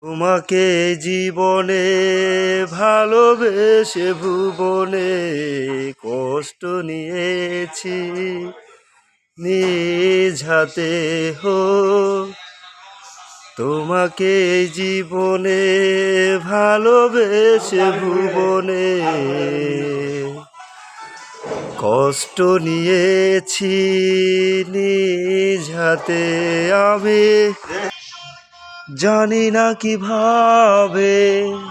তোমাকে জীবনে ভালোবেসে ভুবনে কষ্ট নিয়েছি নিজ হাতে হো। তোমাকে জীবনে ভালোবেসে ভুবনে কষ্ট নিয়েছি নিজ হাতে। আমি জানি না কিভাবে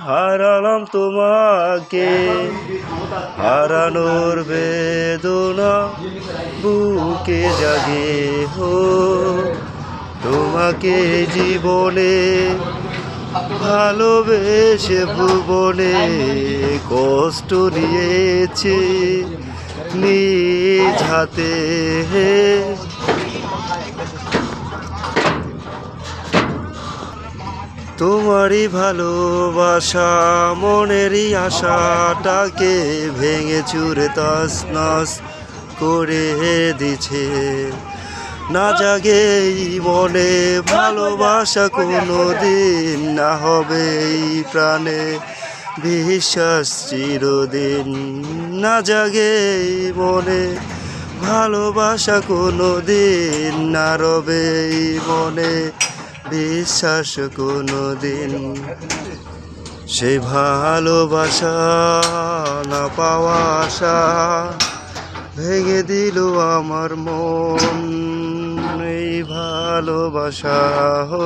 হারালাম তোমাকে, হারানোর বেদনা বুকে জাগে হো। তোমাকে জীবনে ভালোবেসে ভুবনে কষ্ট নিয়েছি নিজ হাতে। তোমারই ভালোবাসা মনেরই আশাটাকে ভেঙে চুরে তছনছ করে দিছে। না জাগে এই মনে ভালোবাসা কোনো দিন, না হবে এই প্রাণে বিশ্বাস চিরদিন। না জাগে এই মনে ভালোবাসা কোনো দিন, না রবে এই মনে বিশ্বাস কোনো দিন। সেই ভালোবাসা না পাওয়া আশা ভেঙে দিল আমার মন। এই ভালোবাসা হো